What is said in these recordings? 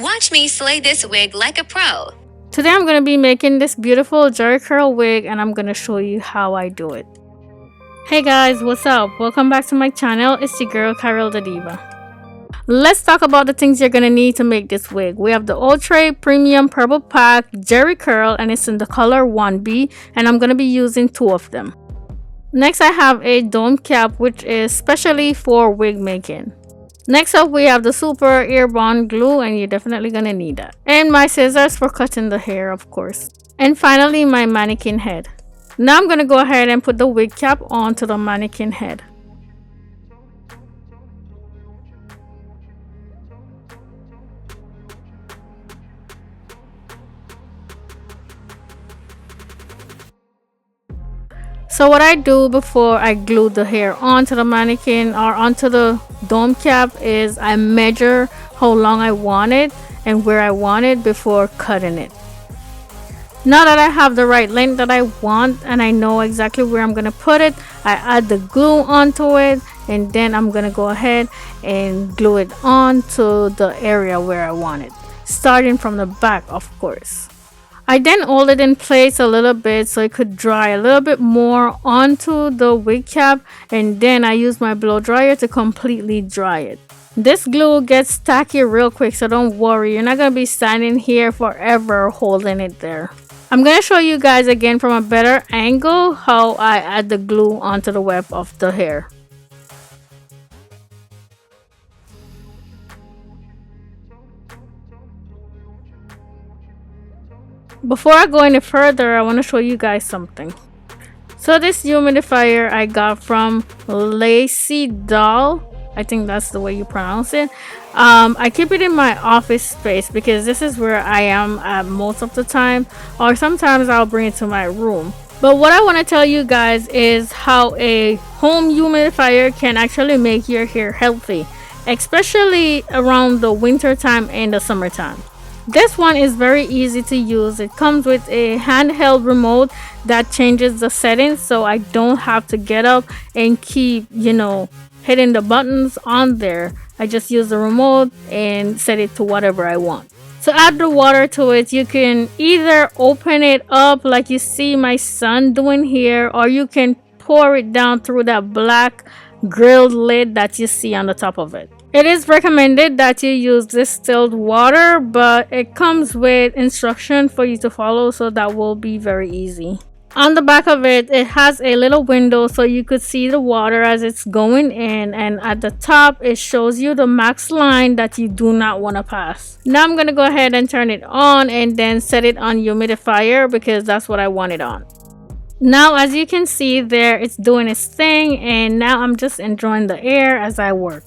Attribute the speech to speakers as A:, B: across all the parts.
A: Watch me slay this wig like a pro.
B: Today I'm going to be making this beautiful Jerry curl wig and I'm going to show you how I do it. Hey guys, what's up? Welcome back to my channel. It's your girl Karrill DaDiva. Let's talk about the things you're going to need to make this wig. We have the Outre Premium Purple Pack Jerry Curl and it's in the color 1B and I'm going to be using 2 of them. Next I have a dome cap which is specially for wig making. Next up we have the super air bond glue and you're definitely going to need that. And my scissors for cutting the hair, of course. And finally my mannequin head. Now I'm going to go ahead and put the wig cap onto the mannequin head. So what I do before I glue the hair onto the mannequin or onto the dome cap is I measure how long I want it and where I want it before cutting it. Now that I have the right length that I want and I know exactly where I'm going to put it, I add the glue onto it and then I'm going to go ahead and glue it onto the area where I want it, starting from the back, of course. I then hold it in place a little bit so it could dry a little bit more onto the wig cap and then I use my blow dryer to completely dry it. This glue gets tacky real quick, so don't worry, you're not going to be standing here forever holding it there. I'm going to show you guys again from a better angle how I add the glue onto the web of the hair. Before I go any further, I want to show you guys something. So this humidifier I got from Lacy Doll. I think that's the way you pronounce it. I keep it in my office space because this is where I am at most of the time, or sometimes I'll bring it to my room. But what I want to tell you guys is how a home humidifier can actually make your hair healthy, especially around the winter time and the summertime. This one is very easy to use. It comes with a handheld remote that changes the settings so I don't have to get up and keep, hitting the buttons on there. I just use the remote and set it to whatever I want. To add the water to it, you can either open it up like you see my son doing here, or you can pour it down through that black grilled lid that you see on the top of it. It is recommended that you use distilled water, but it comes with instruction for you to follow, so that will be very easy. On the back of it, it has a little window so you could see the water as it's going in, and at the top it shows you the max line that you do not want to pass. Now I'm going to go ahead and turn it on and then set it on humidifier because that's what I want it on. Now as you can see there, it's doing its thing and now I'm just enjoying the air as I work.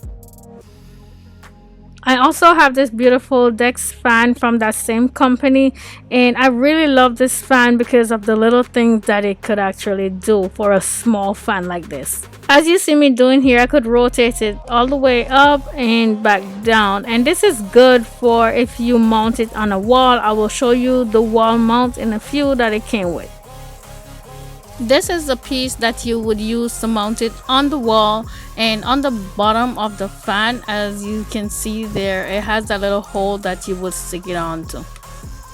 B: I also have this beautiful Dex fan from that same company and I really love this fan because of the little things that it could actually do for a small fan like this. As you see me doing here, I could rotate it all the way up and back down, and this is good for if you mount it on a wall. I will show you the wall mount in a few that it came with. This is the piece that you would use to mount it on the wall, and on the bottom of the fan, as you can see there, it has that little hole that you would stick it onto.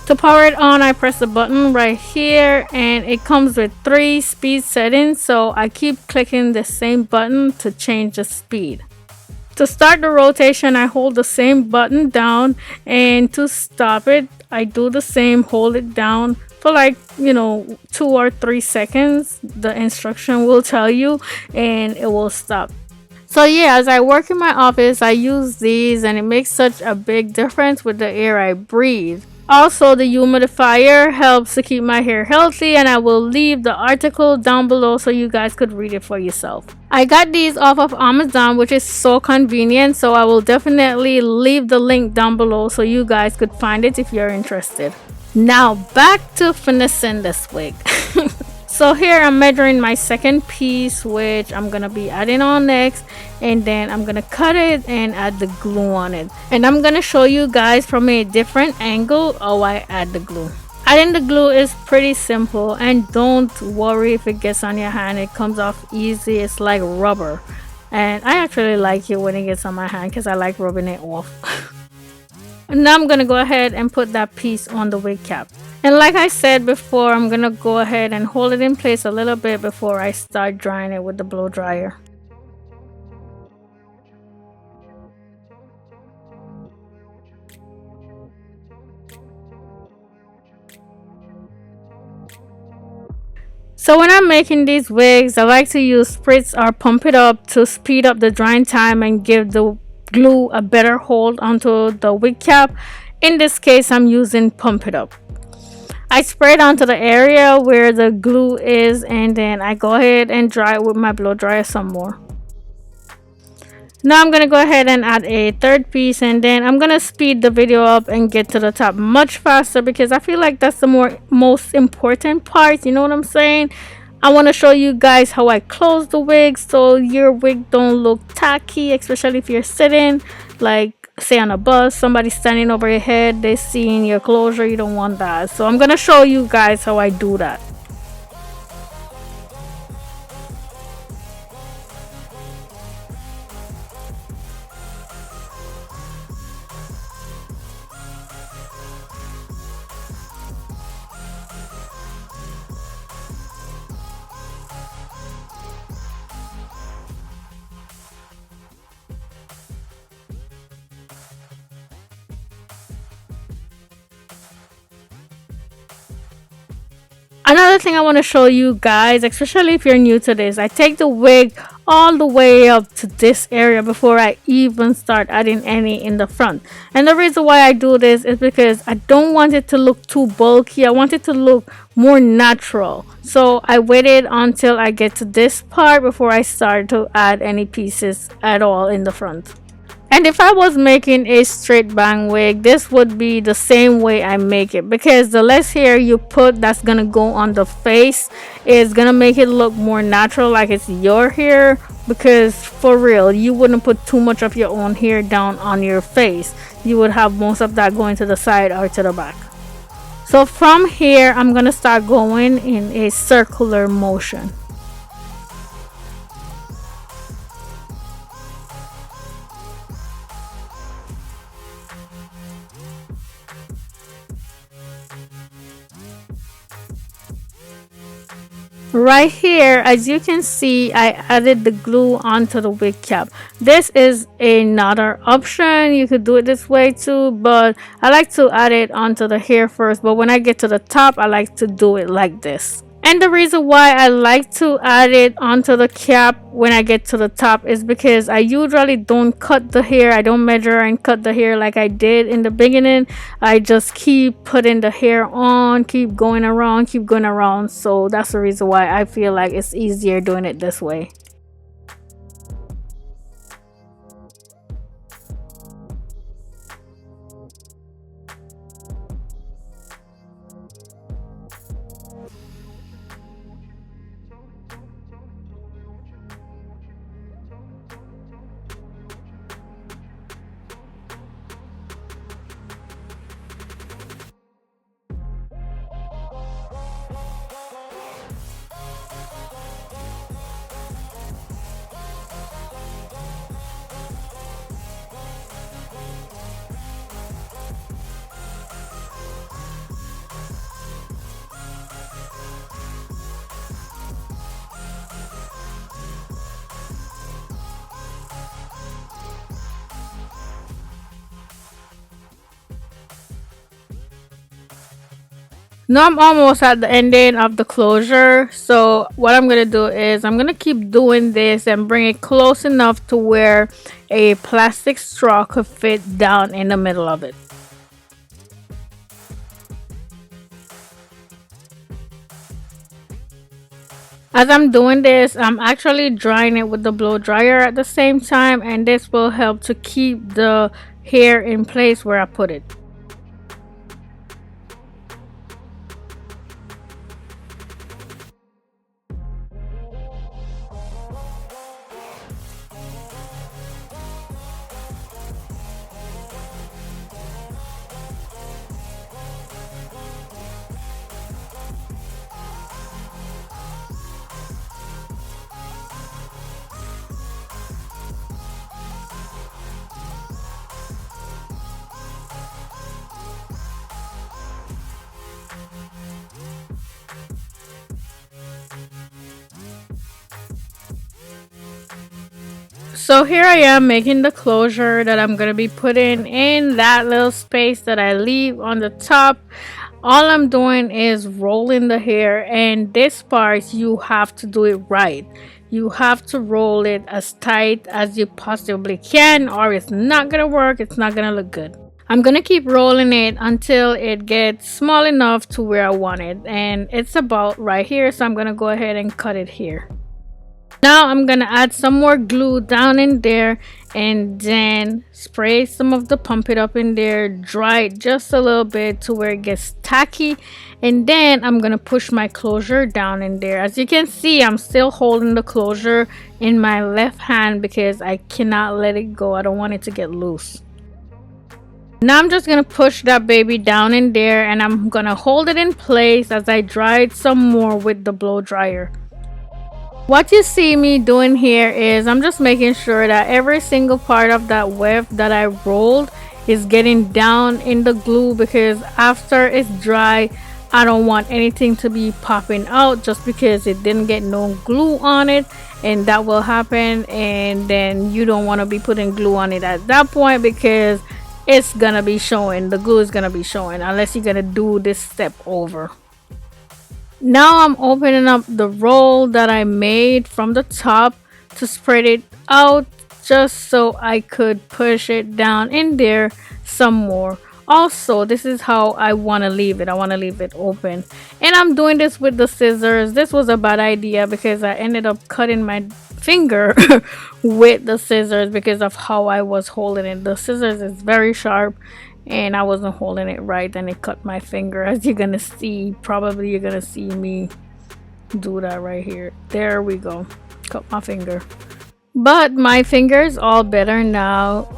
B: To power it on, I press the button right here and it comes with 3 speed settings, so I keep clicking the same button to change the speed. To start the rotation, I hold the same button down, and to stop it, I do the same, hold it down for 2 or 3 seconds. The instruction will tell you and it will stop. So yeah, as I work in my office, I use these and it makes such a big difference with the air I breathe. Also, the humidifier helps to keep my hair healthy, and I will leave the article down below so you guys could read it for yourself. I got these off of Amazon, which is so convenient, so I will definitely leave the link down below so you guys could find it if you're interested. Now back to finishing this wig. So here I'm measuring my second piece, which I'm gonna be adding on next, and then I'm gonna cut it and add the glue on it, and I'm gonna show you guys from a different angle how I add the glue. Adding the glue is pretty simple, and don't worry if it gets on your hand. It comes off easy. It's like rubber, and I actually like it when it gets on my hand because I like rubbing it off. Now I'm gonna go ahead and put that piece on the wig cap. And like I said before, I'm gonna go ahead and hold it in place a little bit before I start drying it with the blow dryer. So when I'm making these wigs, I like to use spritz or pump it up to speed up the drying time and give the glue a better hold onto the wig cap. In this case, I'm using pump it up. I spray it onto the area where the glue is, and then I go ahead and dry it with my blow dryer some more. Now I'm gonna go ahead and add a third piece, and then I'm gonna speed the video up and get to the top much faster because I feel like that's the most important part, you know what I'm saying? I want to show you guys how I close the wig so your wig don't look tacky, especially if you're sitting, like say on a bus, somebody standing over your head, they seeing your closure. You don't want that, so I'm gonna show you guys how I do that. Another thing I want to show you guys, especially if you're new to this, I take the wig all the way up to this area before I even start adding any in the front. And the reason why I do this is because I don't want it to look too bulky. I want it to look more natural. So I waited until I get to this part before I start to add any pieces at all in the front. And if I was making a straight bang wig, this would be the same way I make it, because the less hair you put that's gonna go on the face is gonna make it look more natural, like it's your hair. Because for real, you wouldn't put too much of your own hair down on your face. You would have most of that going to the side or to the back. So from here, I'm gonna start going in a circular motion. Right here, as you can see, I added the glue onto the wig cap. This is another option. You could do it this way too, but I like to add it onto the hair first. But when I get to the top, I like to do it like this. And the reason why I like to add it onto the cap when I get to the top is because I usually don't cut the hair. I don't measure and cut the hair like I did in the beginning. I just keep putting the hair on, keep going around, keep going around. So that's the reason why I feel like it's easier doing it this way. Now I'm almost at the ending of the closure. So what I'm going to do is I'm going to keep doing this and bring it close enough to where a plastic straw could fit down in the middle of it. As I'm doing this, I'm actually drying it with the blow dryer at the same time, and this will help to keep the hair in place where I put it. So here I am making the closure that I'm going to be putting in that little space that I leave on the top. All I'm doing is rolling the hair, and this part you have to do it right. You have to roll it as tight as you possibly can, or it's not going to work. It's not going to look good. I'm gonna keep rolling it until it gets small enough to where I want it, and it's about right here, so I'm gonna go ahead and cut it here. Now I'm gonna add some more glue down in there, and then spray some of the Pump It Up in there, dry it just a little bit to where it gets tacky, and then I'm gonna push my closure down in there. As you can see, I'm still holding the closure in my left hand because I cannot let it go. I don't want it to get loose. Now I'm just going to push that baby down in there, and I'm going to hold it in place as I dry it some more with the blow dryer. What you see me doing here is I'm just making sure that every single part of that weft that I rolled is getting down in the glue, because after it's dry, I don't want anything to be popping out just because it didn't get no glue on it, and that will happen, and then you don't want to be putting glue on it at that point because it's gonna be showing. The glue is gonna be showing unless you're gonna do this step over. Now I'm opening up the roll that I made from the top to spread it out just so I could push it down in there some more. Also, this is how I want to leave it. I want to leave it open, and I'm doing this with the scissors. This was a bad idea because I ended up cutting my finger with the scissors because of how I was holding it. The scissors is very sharp, and I wasn't holding it right, and it cut my finger. As you're gonna see, probably you're gonna see me do that right here. There we go, cut my finger. But my finger is all better now.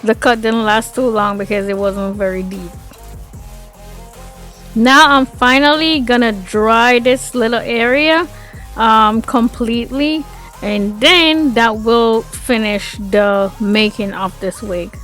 B: The cut didn't last too long because it wasn't very deep. Now I'm finally gonna dry this little area completely, and then that will finish the making of this wig.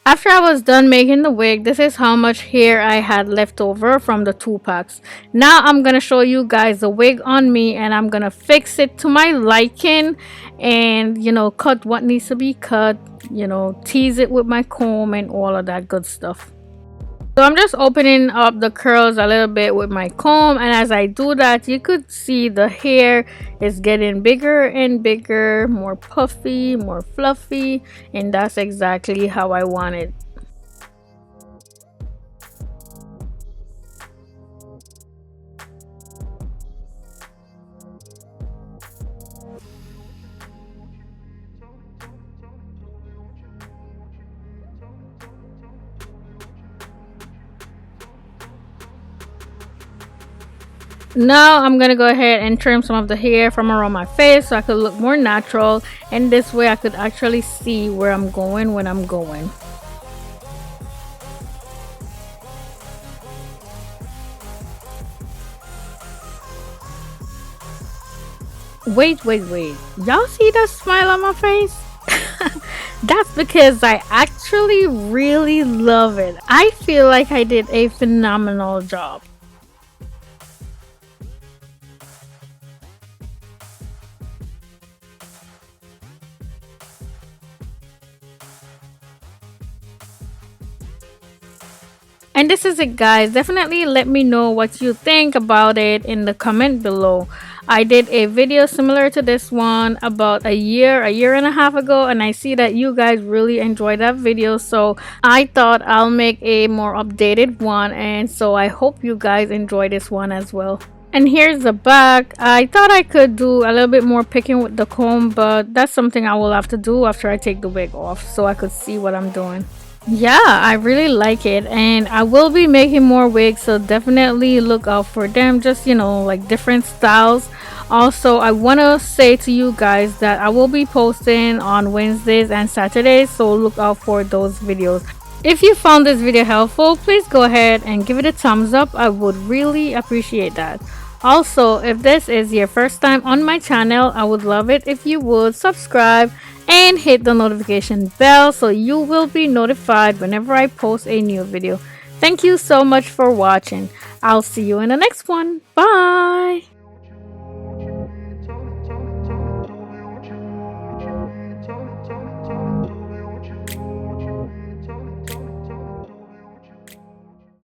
B: After I was done making the wig, this is how much hair I had left over from the 2 packs. Now I'm gonna show you guys the wig on me, and I'm gonna fix it to my liking, and cut what needs to be cut, tease it with my comb and all of that good stuff. So I'm just opening up the curls a little bit with my comb, and as I do that, you could see the hair is getting bigger and bigger, more puffy, more fluffy, and that's exactly how I want it. Now I'm gonna go ahead and trim some of the hair from around my face so I could look more natural, and this way I could actually see where I'm going when I'm going. Wait, y'all see that smile on my face? That's because I actually really love it. I feel like I did a phenomenal job. And this is it, guys. Definitely let me know what you think about it in the comment below. I did a video similar to this one about a year and a half ago, and I see that you guys really enjoyed that video, so I thought I'll make a more updated one, and so I hope you guys enjoy this one as well. And here's the back. I thought I could do a little bit more picking with the comb, but that's something I will have to do after I take the wig off so I could see what I'm doing. Yeah, I really like it, and I will be making more wigs, so definitely look out for them. Just like different styles. Also, I want to say to you guys that I will be posting on Wednesdays and Saturdays, so look out for those videos. If you found this video helpful, please go ahead and give it a thumbs up. I would really appreciate that. Also, if this is your first time on my channel, I would love it if you would subscribe and hit the notification bell so you will be notified whenever I post a new video. Thank you so much for watching. I'll see you in the next one. Bye!